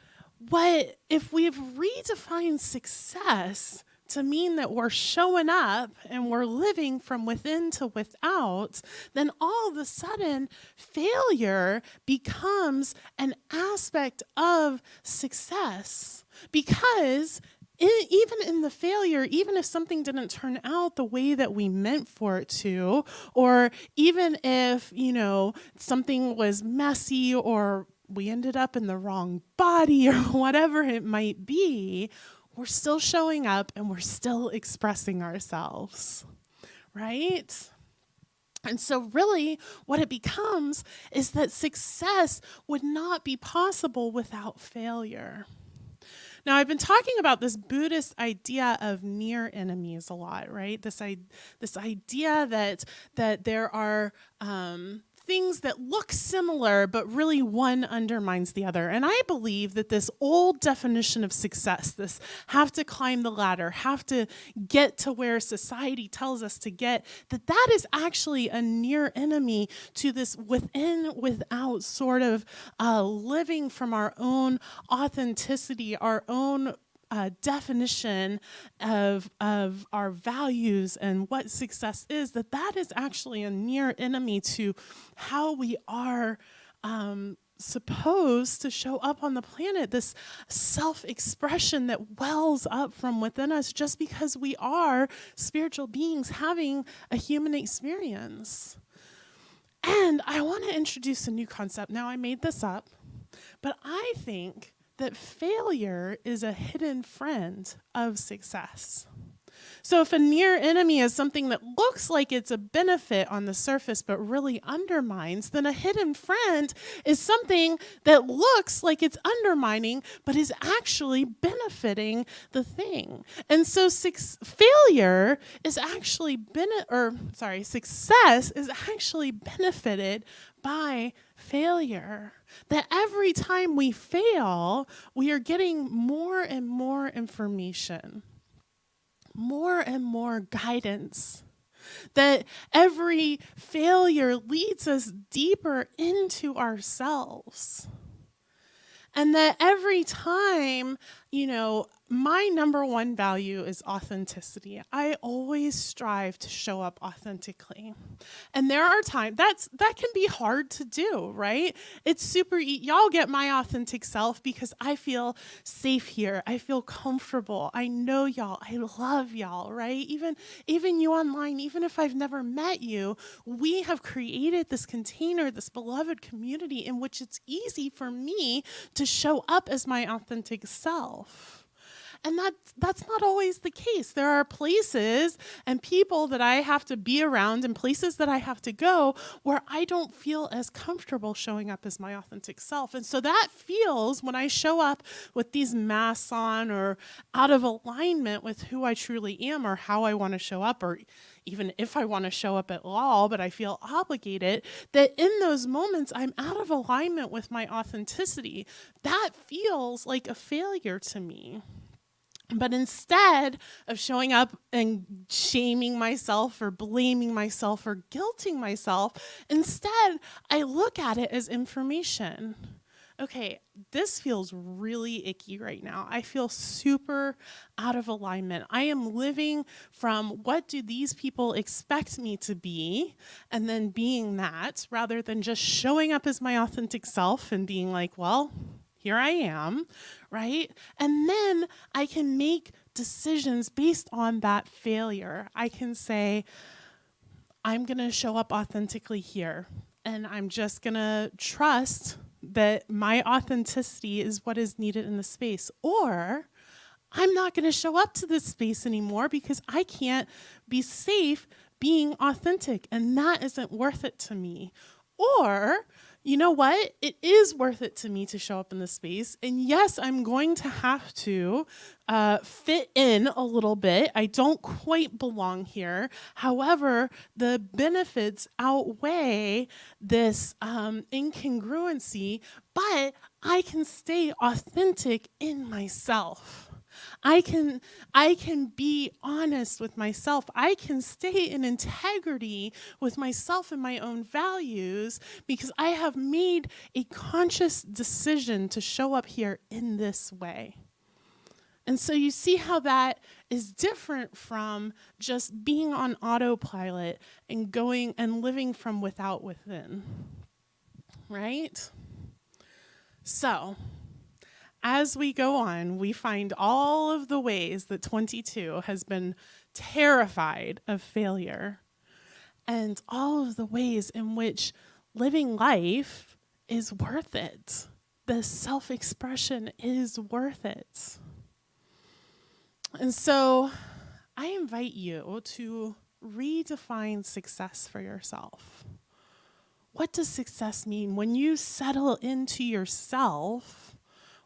if we've redefined success to mean that we're showing up and we're living from within to without, then all of a sudden failure becomes an aspect of success, because even in the failure, even if something didn't turn out the way that we meant for it to, or even if, something was messy or we ended up in the wrong body or whatever it might be, we're still showing up and we're still expressing ourselves, right? And so really what it becomes is that success would not be possible without failure. Now, I've been talking about this Buddhist idea of near enemies a lot, right? This idea that there are things that look similar, but really one undermines the other. And I believe that this old definition of success, this have to climb the ladder, have to get to where society tells us to get, that is actually a near enemy to this within, without sort of living from our own authenticity, our own definition of our values and what success is, that is actually a near enemy to how we are supposed to show up on the planet, this self-expression that wells up from within us just because we are spiritual beings having a human experience. And I want to introduce a new concept. Now, I made this up, but I think that failure is a hidden friend of success. So if a near enemy is something that looks like it's a benefit on the surface but really undermines, then a hidden friend is something that looks like it's undermining but is actually benefiting the thing. And so failure is actually success is actually benefited by failure. That every time we fail, we are getting more and more information, more and more guidance. That every failure leads us deeper into ourselves. And that every time, my number one value is authenticity. I always strive to show up authentically. And there are times that can be hard to do, right? It's super, y'all get my authentic self because I feel safe here. I feel comfortable. I know y'all. I love y'all, right? Even you online, even if I've never met you, we have created this container, this beloved community in which it's easy for me to show up as my authentic self. And that's not always the case. There are places and people that I have to be around and places that I have to go where I don't feel as comfortable showing up as my authentic self. And so that feels, when I show up with these masks on or out of alignment with who I truly am or how I want to show up, or even if I want to show up at all, but I feel obligated, that in those moments I'm out of alignment with my authenticity. That feels like a failure to me. But instead of showing up and shaming myself or blaming myself or guilting myself, instead I look at it as information. Okay, this feels really icky right now. I feel super out of alignment. I am living from what do these people expect me to be, and then being that, rather than just showing up as my authentic self and being like, well, here I am, right? And then I can make decisions based on that failure. I can say, I'm going to show up authentically here, and I'm just going to trust that my authenticity is what is needed in the space. Or I'm not going to show up to this space anymore because I can't be safe being authentic, and that isn't worth it to me. Or, you know what? It is worth it to me to show up in this space. And yes, I'm going to have to fit in a little bit. I don't quite belong here. However, the benefits outweigh this incongruency, but I can stay authentic in myself. I can be honest with myself. I can stay in integrity with myself and my own values because I have made a conscious decision to show up here in this way. And so you see how that is different from just being on autopilot and going and living from without within, right? So, as we go on, we find all of the ways that 22 has been terrified of failure and all of the ways in which living life is worth it. The self-expression is worth it. And so I invite you to redefine success for yourself. What does success mean? When you settle into yourself,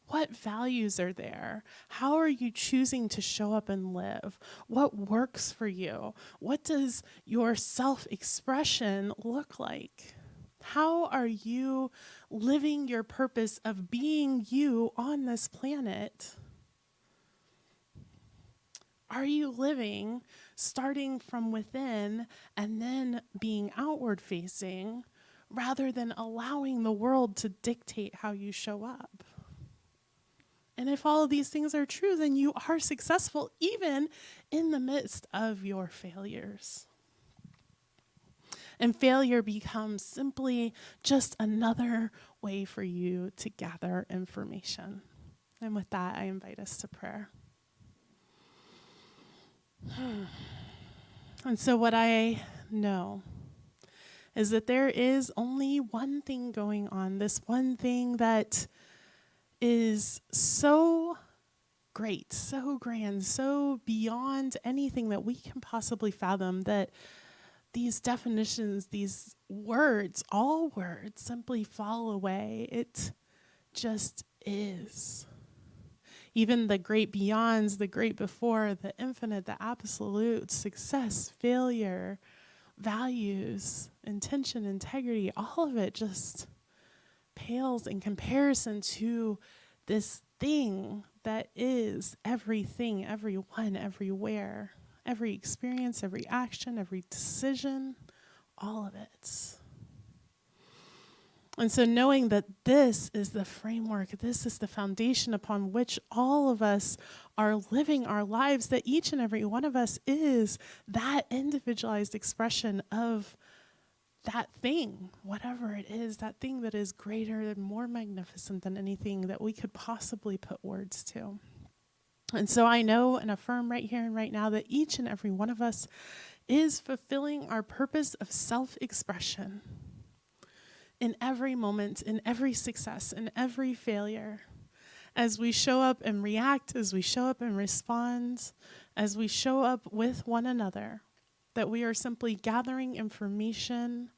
what values are there? How are you choosing to show up and live? What works for you? What does your self-expression look like? How are you living your purpose of being you on this planet? Are you living starting from within and then being outward facing rather than allowing the world to dictate how you show up? And if all of these things are true, then you are successful even in the midst of your failures. And failure becomes simply just another way for you to gather information. And with that, I invite us to prayer. And so what I know is that there is only one thing going on, this one thing that is so great, so grand, so beyond anything that we can possibly fathom, that these definitions, these words, all words simply fall away. It just is. Even the great beyonds, the great before, the infinite, the absolute, success, failure, values, intention, integrity, all of it just pales in comparison to this thing that is everything, everyone, everywhere, every experience, every action, every decision, all of it. And so knowing that this is the framework, this is the foundation upon which all of us are living our lives, that each and every one of us is that individualized expression of that thing, whatever it is, that thing that is greater and more magnificent than anything that we could possibly put words to. And so I know and affirm right here and right now that each and every one of us is fulfilling our purpose of self-expression in every moment, in every success, in every failure. as we show up and react, as we show up and respond, as we show up with one another, that we are simply gathering information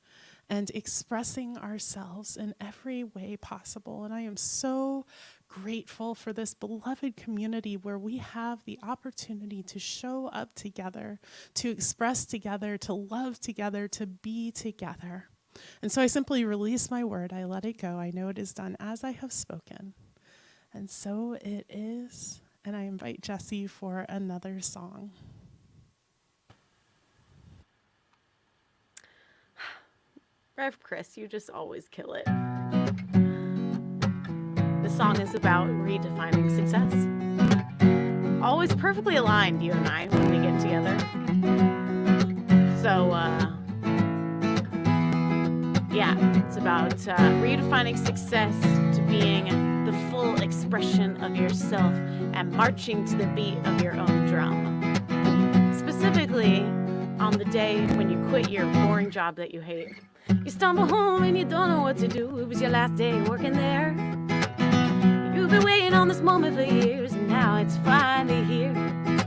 and expressing ourselves in every way possible. And I am so grateful for this beloved community where we have the opportunity to show up together, to express together, to love together, to be together. And so I simply release my word. I let it go. I know it is done as I have spoken. And so it is. And I invite Jessie for another song. Rev Chris, you just always kill it. The song is about redefining success. Always perfectly aligned, you and I, when we get together. So, yeah, it's about redefining success to being the full expression of yourself and marching to the beat of your own drum. Specifically, on the day when you quit your boring job that you hate. You stumble home and you don't know what to do. It was your last day working there. You've been waiting on this moment for years, and now it's finally here.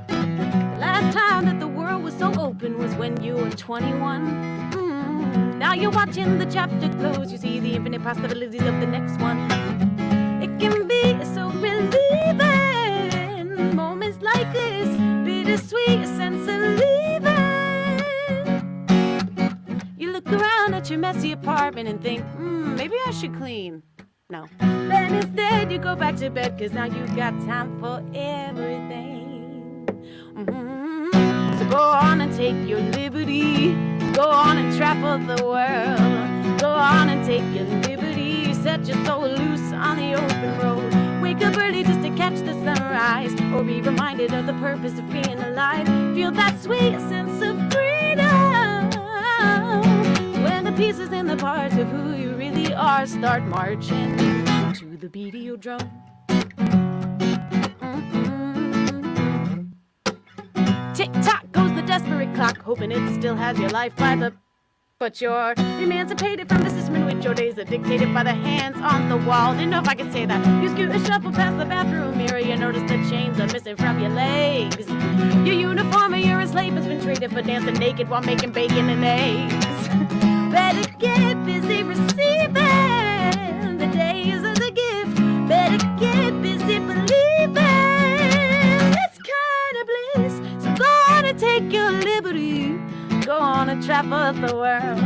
The last time that the world was so open was when you were 21. Now you're watching the chapter close. You see the infinite possibilities of the next one. It can be so relieving. Moments like this, bittersweet sense of leaving. You look around at your messy apartment and think, maybe I should clean. No. Then instead you go back to bed, cause now you've got time for everything. So go on and take your liberty. Go on and travel the world. Go on and take your liberty. Set your soul loose on the open road. Wake up early just to catch the sunrise, or be reminded of the purpose of being alive. Feel that sweet sense of freedom. When the pieces and the parts of who you really are start marching to the beat of your drum. Tick-tock goes the desperate clock, hoping it still has your life by the... But you're emancipated from the system in which your days are dictated by the hands on the wall. Didn't know if I could say that. You scoot and shuffle past the bathroom mirror. You notice the chains are missing from your legs. Your uniform and your enslavement has been traded for dancing naked while making bacon and eggs. Better get busy receiving the days as a gift. Better get busy believing this kind of bliss. So go on and take your liberty. Go on and travel the world.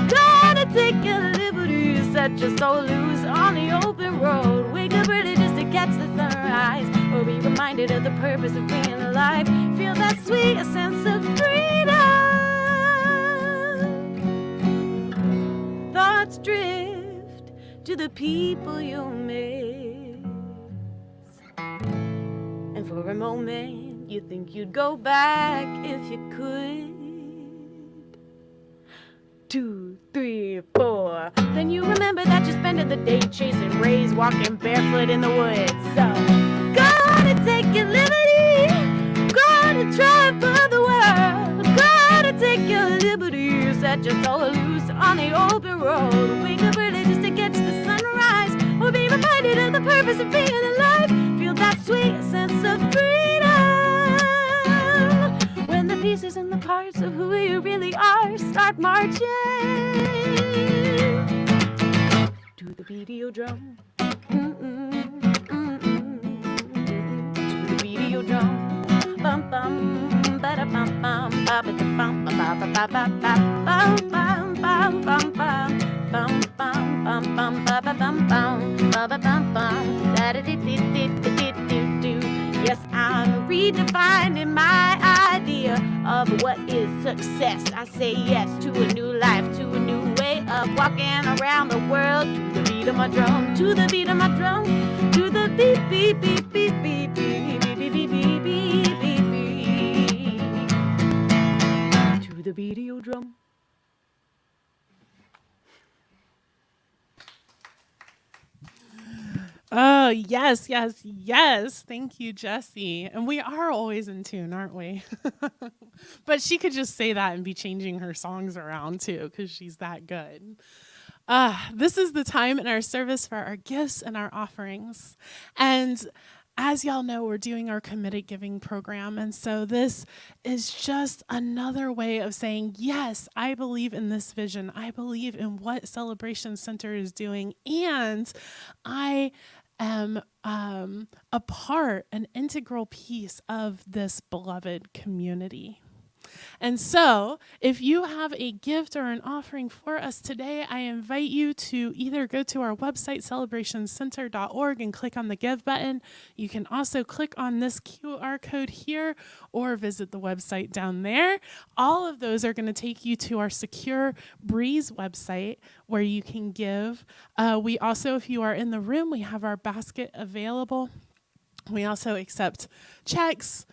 Go on and take your liberty. Set your soul loose on the open road. Wake up early just to catch the sunrise, or be reminded of the purpose of being alive. Feel that sweet sense of freedom. Thoughts drift to the people you miss, and for a moment you think you'd go back if you could. 2, 3, 4. Then you remember that you're spending the day chasing rays, walking barefoot in the woods. So go on and take your liberty. Go on and travel the world. Go on and take your liberty. Set your soul loose on the open road. Wake up early just to catch the sunrise, or be reminded of the purpose of being alive. Feel that sweet sense of freedom. When the pieces and the parts of who you really are start marching to the beat of your drum. To the beat of your drum. Bum bum ba da bum bum ba ba da bum ba ba ba ba ba bum bum bum bum bum bum bum bum bum ba ba bum bum ba ba bum bum da da di di di di di do. Yes, I'm redefining my idea of what is success. I say yes to a new life, to a new way of walking around the world. To the beat of my drum, to the beat of my drum, to the beat, beat, beat, beat, beat, beat, beat, beat, beat, beat, beat, beat, beat. To the beat of your drum. Oh, yes, yes, yes. Thank you, Jessie. And we are always in tune, aren't we? But she could just say that and be changing her songs around too, because she's that good. This is the time in our service for our gifts and our offerings. And as y'all know, we're doing our committed giving program. And so this is just another way of saying, yes, I believe in this vision. I believe in what Celebration Center is doing. And I am a part, an integral piece of this beloved community. And so, if you have a gift or an offering for us today, I invite you to either go to our website, celebrationcenter.org, and click on the Give button. You can also click on this QR code here or visit the website down there. All of those are going to take you to our Secure Breeze website where you can give. We also, if you are in the room, we have our basket available. We also accept checks,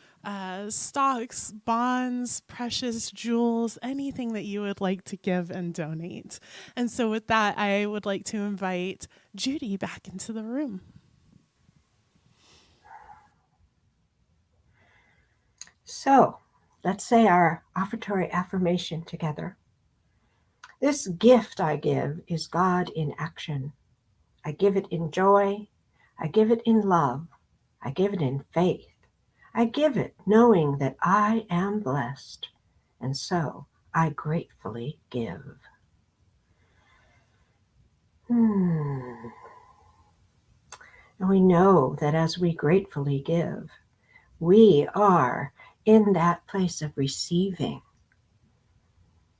stocks, bonds, precious jewels, anything that you would like to give and donate. And so with that, I would like to invite Judy back into the room. So let's say our offertory affirmation together. This gift I give is God in action. I give it in joy. I give it in love. I give it in faith. I give it knowing that I am blessed, and so I gratefully give. And we know that as we gratefully give, we are in that place of receiving,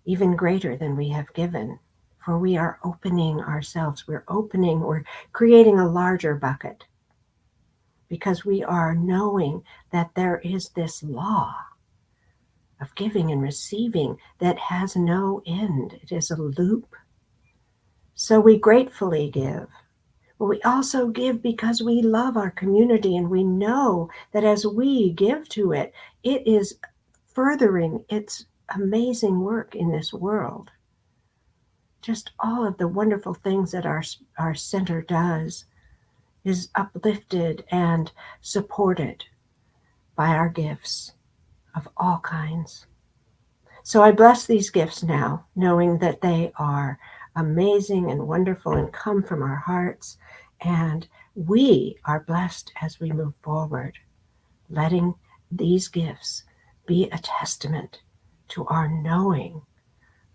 even greater than we have given, for we are opening ourselves. We're creating a larger bucket, because we are knowing that there is this law of giving and receiving that has no end. It is a loop. So we gratefully give. But we also give because we love our community, and we know that as we give to it, it is furthering its amazing work in this world. Just all of the wonderful things that our center does is uplifted and supported by our gifts of all kinds. So I bless these gifts now, knowing that they are amazing and wonderful and come from our hearts. And we are blessed as we move forward, letting these gifts be a testament to our knowing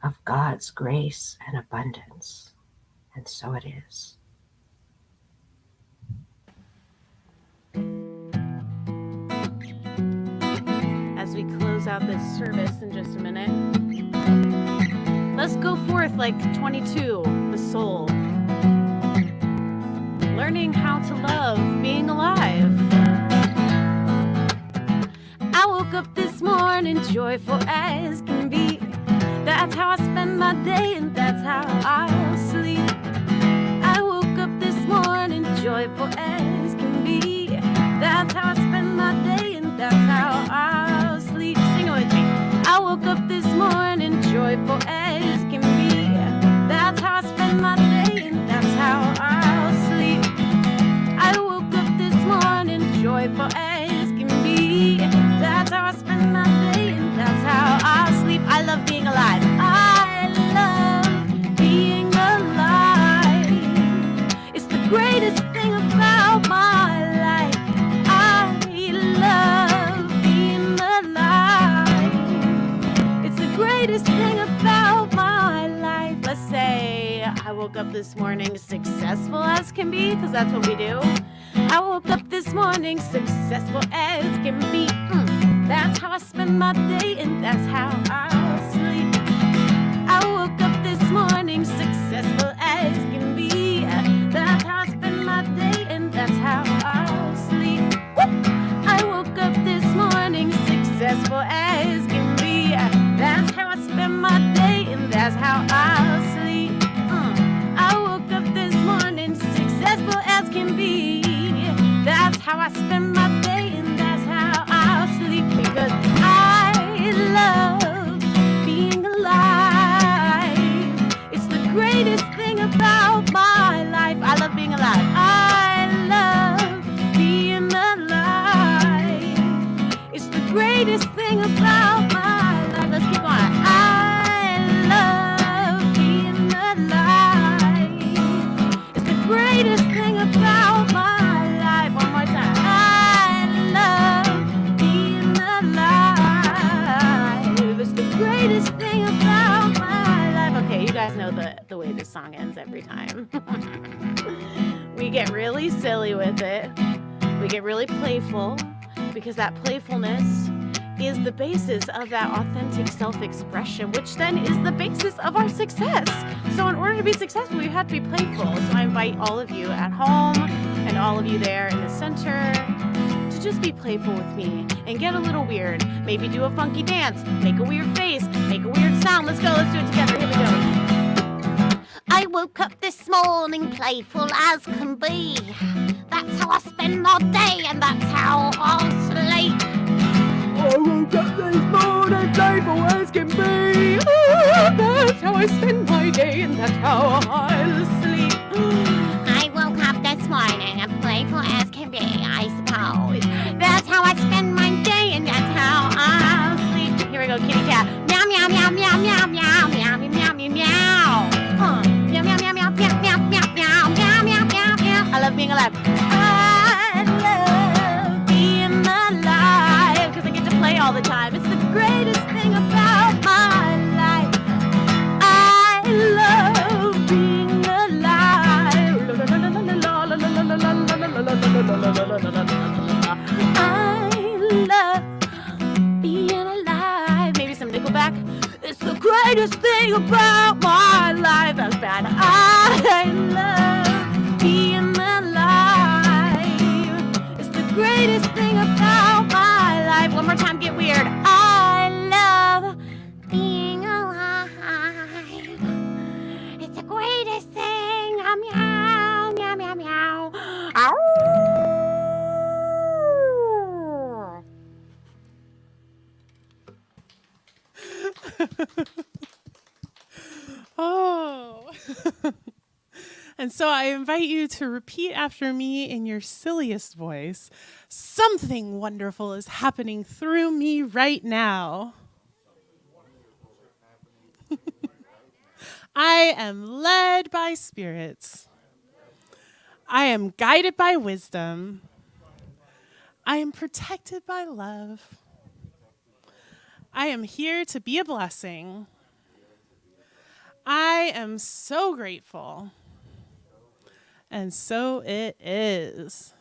of God's grace and abundance. And so it is. As we close out this service in just a minute, let's go forth like 22, the soul, learning how to love being alive. I woke up this morning joyful as can be. That's how I spend my day, and that's how I'll sleep. I woke up this morning joyful as can be. That's how I spend my day, and that's how I'll sleep. Sing it with me. I woke up this morning joyful as can be. That's how I spend my day, and that's how I'll sleep. I woke up this morning joyful as can be. That's how I spend my day, and that's how I'll sleep. I love being alive. I love being alive. It's the greatest thing about my life. I love being alive. It's the greatest thing about my life. Let's say I woke up this morning successful as can be, because that's what we do. I woke up this morning successful as can be. That's how I spend my day, and that's how I'll sleep. I woke up this morning successful as can be. That's how I spend my day, and that's how I'll sleep. Woo! I woke up this morning successful as can be. That's how I spend my day, and that's how I'll sleep. I woke up this morning successful as can be. That's how I spend my day, and that's how I'll sleep. Because I love being alive. It's the greatest thing about my life. I love being alive. I love being alive. It's the greatest thing about my life. Let's keep on. I love being alive. guys know the way this song ends every time. We get really silly with it. We get really playful because that playfulness is the basis of that authentic self-expression, which then is the basis of our success. So in order to be successful, we have to be playful. So I invite all of you at home and all of you there in the center to just be playful with me and get a little weird. Maybe do a funky dance, make a weird face, make a weird sound. Let's go, let's do it together. Here we go. I woke up this morning playful as can be. That's how I spend my day and that's how I'll sleep. I woke up this morning playful as can be. That's how I spend my day and that's how I'll sleep. I woke up this morning as playful as can be, I suppose. That's how I spend my day and that's how I'll sleep. Here we go, kitty cat. Meow, meow, meow, meow, meow, meow, meow, meow, meow, meow. Meow, meow, meow, meow, meow, meow, meow, meow, meow, meow, meow, meow. I love being alive. I love being alive. Because I get to play all the time. It's the greatest thing about my life. I love being alive. I love being alive. Maybe some Nickelback. It's the greatest thing about my life. That was bad. I love being alive. It's the greatest thing about my life. One more time, get weird. I love being alive. It's the greatest thing. Meow, meow, meow, meow. Ow. Oh. And so I invite you to repeat after me in your silliest voice. Something wonderful is happening through me right now. I am led by spirits. I am guided by wisdom. I am protected by love. I am here to be a blessing. I am so grateful. And so it is.